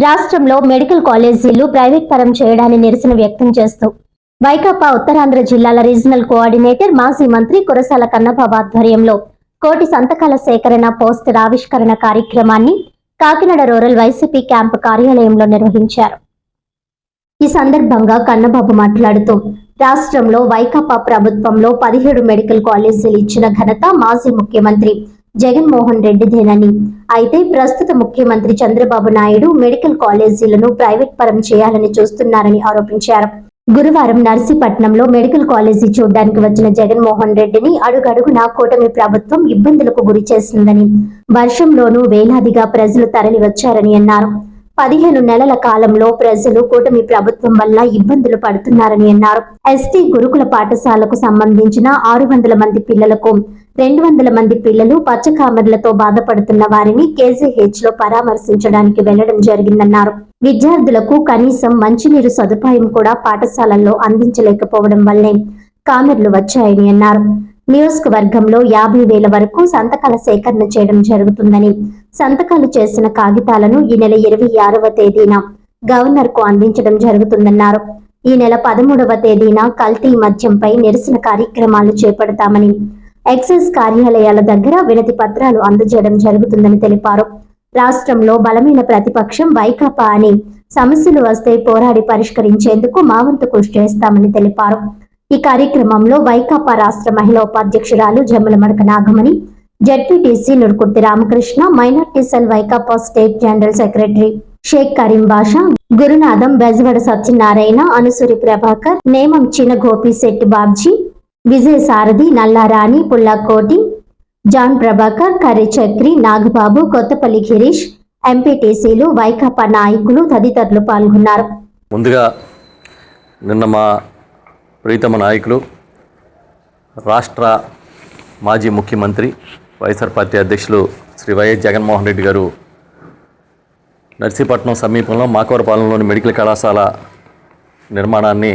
రాష్ట్రంలో మెడికల్ కాలేజీలు ప్రైవేట్ పరం చేయడాన్ని నిరసన వ్యక్తం చేస్తూ వైకాపా ఉత్తరాంధ్ర జిల్లాల రీజనల్ కోఆర్డినేటర్ మాజీ మంత్రి కురసాల కన్నబాబు ఆధ్వర్యంలో కోటి సంతకాల సేకరణ పోస్టర్ ఆవిష్కరణ కార్యక్రమాన్ని కాకినాడ రూరల్ వైసీపీ క్యాంపు కార్యాలయంలో నిర్వహించారు. ఈ సందర్భంగా కన్నబాబు మాట్లాడుతూ రాష్ట్రంలో వైకాపా ప్రభుత్వంలో 17 మెడికల్ కాలేజీలు ఇచ్చిన ఘనత మాజీ ముఖ్యమంత్రి జగన్మోహన్ రెడ్డిదేనని, అయితే ప్రస్తుత ముఖ్యమంత్రి చంద్రబాబు నాయుడు మెడికల్ కాలేజీలను ప్రైవేట్ పరం చేయాలని చూస్తున్నారని ఆరోపించారు. గురువారం నర్సీపట్నంలో మెడికల్ కాలేజీ చూడడానికి వచ్చిన జగన్మోహన్ రెడ్డిని అడుగడుగునా కూటమి ప్రభుత్వం ఇబ్బందులకు గురి చేసిందని, వర్షంలోనూ వేలాదిగా ప్రజలు తరలి వచ్చారని అన్నారు. 15 నెలల కాలంలో ప్రజలు కూటమి ప్రభుత్వం వల్ల ఇబ్బందులు పడుతున్నారని అన్నారు. ఎస్టీ గురుకుల పాఠశాలకు సంబంధించిన 600 మంది పిల్లలకు 200 మంది పిల్లలు పచ్చకామెర్లతో బాధపడుతున్న వారిని కేజీహెచ్ లో పరామర్శించడానికి వెళ్లడం జరిగిందన్నారు. విద్యార్థులకు కనీసం మంచినీరు సదుపాయం కూడా పాఠశాలల్లో అందించలేకపోవడం వల్లే కామెర్లు వచ్చాయని అన్నారు. నియోజకవర్గంలో 50,000 వరకు సంతకాల సేకరణ చేయడం జరుగుతుందని, సంతకాలు చేసిన కాగితాలను ఈ నెల 26వ తేదీన గవర్నర్ కు అందించడం జరుగుతుందన్నారు. ఈ నెల 13వ తేదీన కల్తీ మద్యంపై నిరసన కార్యక్రమాలు చేపడతామని, ఎక్సైజ్ కార్యాలయాల దగ్గర వినతి పత్రాలు అందజేయడం జరుగుతుందని తెలిపారు. రాష్ట్రంలో బలమైన ప్రతిపక్షం వైకాపా అని, సమస్యలు వస్తే పోరాడి పరిష్కరించేందుకు మా వంతు కృషి చేస్తామని తెలిపారు. ఈ కార్యక్రమంలో వైకాపా రాష్ట్ర మహిళా ఉపాధ్యక్షురాలు Jammalamadaka Nagamani, ZPTC Nurkurthi Ramakrishna, minority cell వైకాపా state general secretary Sheikh Karim Basha, Gurunatham, Bezawada Satyanarayana, Anusuri Prabhakar, Nemam Chinna Gopisetti Babji, Vijaya Sarathi, Nallarani, Pullakoti, John Prabhakar, Karri Chakri, Nagababu, Kothapalli Girish, ఎంపీటీసీలు, వైకాపా నాయకులు తదితరులు పాల్గొన్నారు. ముందుగా నిన్న మా ప్రీతమ నాయకులు, రాష్ట్ర మాజీ ముఖ్యమంత్రి, వైఎస్ఆర్ పార్టీ అధ్యక్షులు శ్రీ వైఎస్ జగన్మోహన్ రెడ్డి గారు నర్సీపట్నం సమీపంలో మాకవరపాలెంలోని మెడికల్ కళాశాల నిర్మాణాన్ని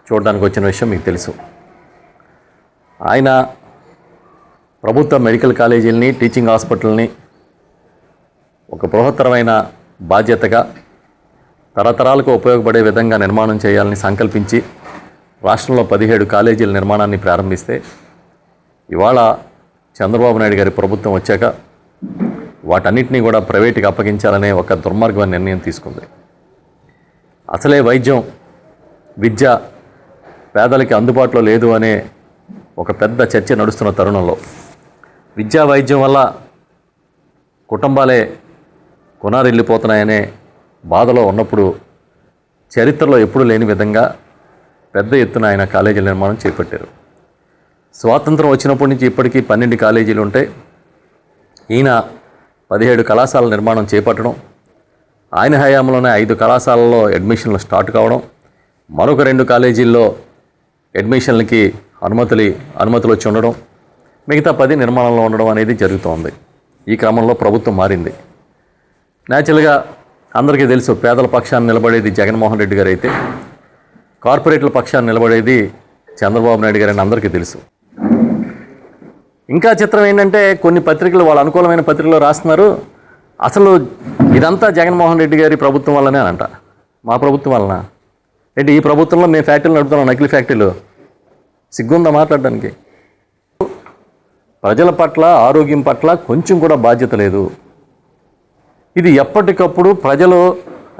చూడడానికి వచ్చిన విషయం మీకు తెలుసు. ఆయన ప్రభుత్వ మెడికల్ కాలేజీలని, టీచింగ్ హాస్పిటల్ని ఒక బృహత్తరమైన బాధ్యతగా తరతరాలకు ఉపయోగపడే విధంగా నిర్మాణం చేయాలని సంకల్పించి రాష్ట్రంలో 17 కాలేజీల నిర్మాణాన్ని ప్రారంభిస్తే, ఇవాళ చంద్రబాబు నాయుడు గారి ప్రభుత్వం వచ్చాక వాటన్నిటినీ కూడా ప్రైవేటుకి అప్పగించాలనే ఒక దుర్మార్గమైన నిర్ణయం తీసుకుంది. అసలే వైద్యం, విద్య పేదలకి అందుబాటులో లేదు అనే ఒక పెద్ద చర్చ నడుస్తున్న తరుణంలో, విద్యా వైద్యం వల్ల కుటుంబాలే కొనారిల్లిపోతున్నాయనే బాధలో ఉన్నప్పుడు చరిత్రలో ఎప్పుడూ లేని విధంగా పెద్ద ఎత్తున ఆయన కాలేజీల నిర్మాణం చేపట్టారు. స్వాతంత్రం వచ్చినప్పటి నుంచి ఇప్పటికీ 12 కాలేజీలు ఉంటాయి. ఈయన 17 కళాశాలల నిర్మాణం చేపట్టడం, ఆయన హయాంలోనే 5 కళాశాలల్లో అడ్మిషన్లు స్టార్ట్ కావడం, మరొక 2 కాలేజీల్లో అడ్మిషన్లకి అనుమతులు వచ్చి ఉండడం, మిగతా 10 నిర్మాణంలో ఉండడం అనేది జరుగుతోంది. ఈ క్రమంలో ప్రభుత్వం మారింది. న్యాచురల్గా అందరికీ తెలుసు, పేదల పక్షాన్ని నిలబడేది జగన్మోహన్ రెడ్డి గారు అయితే కార్పొరేట్ల పక్షాన్ని నిలబడేది చంద్రబాబు నాయుడు గారు అని అందరికీ తెలుసు. ఇంకా చిత్రం ఏంటంటే, కొన్ని పత్రికలు వాళ్ళ అనుకూలమైన పత్రికలు రాస్తున్నారు, అసలు ఇదంతా జగన్మోహన్ రెడ్డి గారి ప్రభుత్వం వల్లనే అంట. మా ప్రభుత్వం వలన ఏంటి? ఈ ప్రభుత్వంలో మేము ఫ్యాక్టరీలు నడుపుతున్నాం, నకిలీ ఫ్యాక్టరీలు. సిగ్గుందా మాట్లాడడానికి? ప్రజల పట్ల, ఆరోగ్యం పట్ల కొంచెం కూడా బాధ్యత లేదు. ఇది ఎప్పటికప్పుడు ప్రజలు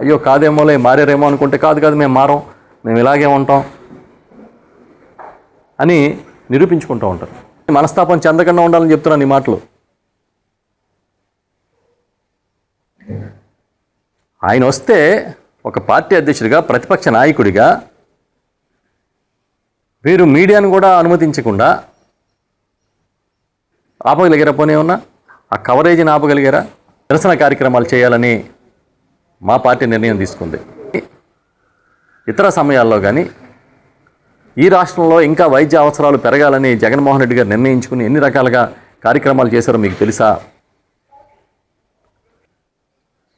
అయ్యో కాదేమోలే, మారేరేమో అనుకుంటే, కాదు మేము మారం, మేము ఇలాగే ఉంటాం అని నిరూపించుకుంటూ ఉంటారు. మనస్తాపం చెందకుండా ఉండాలని చెప్తున్నాను ఈ మాటలు. ఆయన వస్తే ఒక పార్టీ అధ్యక్షుడిగా, ప్రతిపక్ష నాయకుడిగా వీరు మీడియాను కూడా అనుమతించకుండా ఆపగలిగారా? పోనీ ఉన్నా ఆ కవరేజీని ఆపగలిగారా? నిరసన కార్యక్రమాలు చేయాలని మా పార్టీ నిర్ణయం తీసుకుంది. ఇతర సమయాల్లో కానీ ఈ రాష్ట్రంలో ఇంకా వైద్య అవసరాలు పెరగాలని జగన్మోహన్ రెడ్డి గారు నిర్ణయించుకుని ఎన్ని రకాలుగా కార్యక్రమాలు చేశారో మీకు తెలుసా?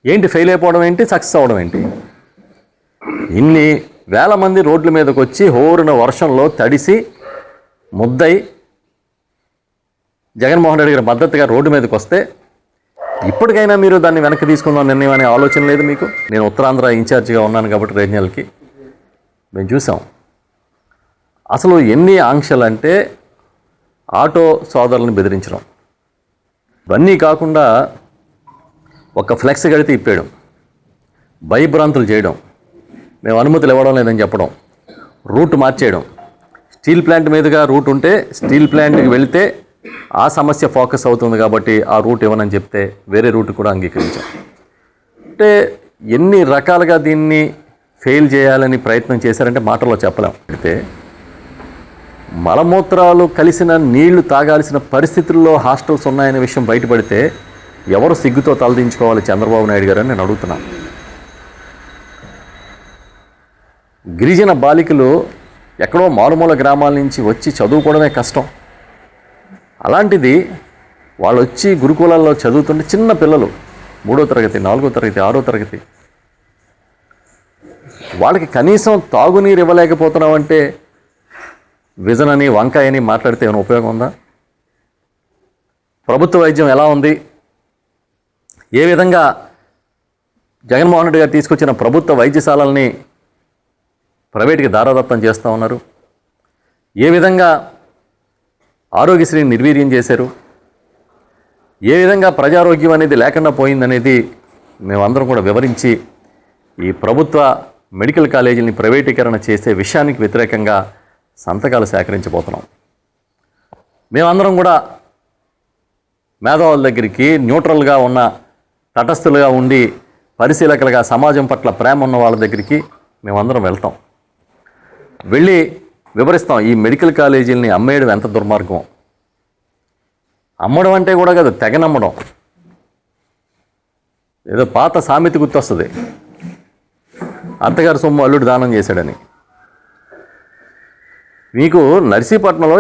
ఏంటి ఫెయిల్ అయిపోవడం ఏంటి, సక్సెస్ అవ్వడం ఏంటి? ఇన్ని వేల మంది రోడ్ల మీదకి వచ్చి హోరున వర్షంలో తడిసి ముద్దై జగన్మోహన్ రెడ్డి గారి మద్దతుగా రోడ్డు మీదకి వస్తే ఇప్పటికైనా మీరు దాన్ని వెనక్కి తీసుకుందాం నిర్ణయం అనే ఆలోచన లేదు మీకు? నేను ఉత్తరాంధ్ర ఇన్ఛార్జిగా ఉన్నాను కాబట్టి రీజనల్కి మేము చూసాం అసలు ఎన్ని ఆంక్షలు అంటే ఆటో సోదరులను బెదిరించడం, ఇవన్నీ కాకుండా ఒక ఫ్లెక్స్ కడితే ఇప్పేయడం, భయభ్రాంతులు చేయడం, మేము అనుమతులు ఇవ్వడం లేదని చెప్పడం, రూట్ మార్చేయడం. స్టీల్ ప్లాంట్ మీదుగా రూట్ ఉంటే స్టీల్ ప్లాంట్కి వెళితే ఆ సమస్య ఫోకస్ అవుతుంది కాబట్టి ఆ రూట్ ఇవ్వనని చెప్తే వేరే రూట్ కూడా అంగీకరించాం. అంటే ఎన్ని రకాలుగా దీన్ని ఫెయిల్ చేయాలని ప్రయత్నం చేశారంటే మాటల్లో చెప్పలేం. అయితే మలమూత్రాలు కలిసిన నీళ్లు తాగాల్సిన పరిస్థితుల్లో హాస్టల్స్ ఉన్నాయనే విషయం బయటపడితే ఎవరు సిగ్గుతో తలదించుకోవాలి చంద్రబాబు నాయుడు గారు అని నేను అడుగుతున్నాను. గిరిజన బాలికలు ఎక్కడో మారుమూల గ్రామాల నుంచి వచ్చి చదువుకోవడమే కష్టం. అలాంటిది వాళ్ళు వచ్చి గురుకులాల్లో చదువుతుంటే చిన్న పిల్లలు 3వ తరగతి 4వ తరగతి 6వ తరగతి వాళ్ళకి కనీసం తాగునీరు ఇవ్వలేకపోతున్నామంటే విజన్ అని వంకాయని మాట్లాడితే ఏమైనా ఉపయోగం ఉందా? ప్రభుత్వ వైద్యం ఎలా ఉంది? ఏ విధంగా జగన్మోహన్ రెడ్డి గారు తీసుకొచ్చిన ప్రభుత్వ వైద్యశాలల్ని ప్రైవేట్కి దారాదత్తం చేస్తూ ఉన్నారు? ఏ విధంగా ఆరోగ్యశ్రీని నిర్వీర్యం చేశారు? ఏ విధంగా ప్రజారోగ్యం అనేది లేకుండా పోయిందనేది మేమందరం కూడా వివరించి ఈ ప్రభుత్వ మెడికల్ కాలేజీని ప్రైవేటీకరణ చేసే విషయానికి వ్యతిరేకంగా సంతకాలు సేకరించబోతున్నాం. మేమందరం కూడా మేధావుల దగ్గరికి న్యూట్రల్గా ఉన్న తటస్థులుగా ఉండి పరిశీలకులుగా సమాజం పట్ల ప్రేమ ఉన్న వాళ్ళ దగ్గరికి మేమందరం వెళ్తాం. వెళ్ళి వివరిస్తాం ఈ మెడికల్ కాలేజీలని అమ్మేయడం ఎంత దుర్మార్గం. అమ్మడం అంటే కూడా కాదు, తెగ నమ్మడం. ఏదో పాత సామెత గుర్తొస్తుంది, అత్తగారి సొమ్ము అల్లుడు దానం చేశాడని. మీకు నర్సీపట్నంలో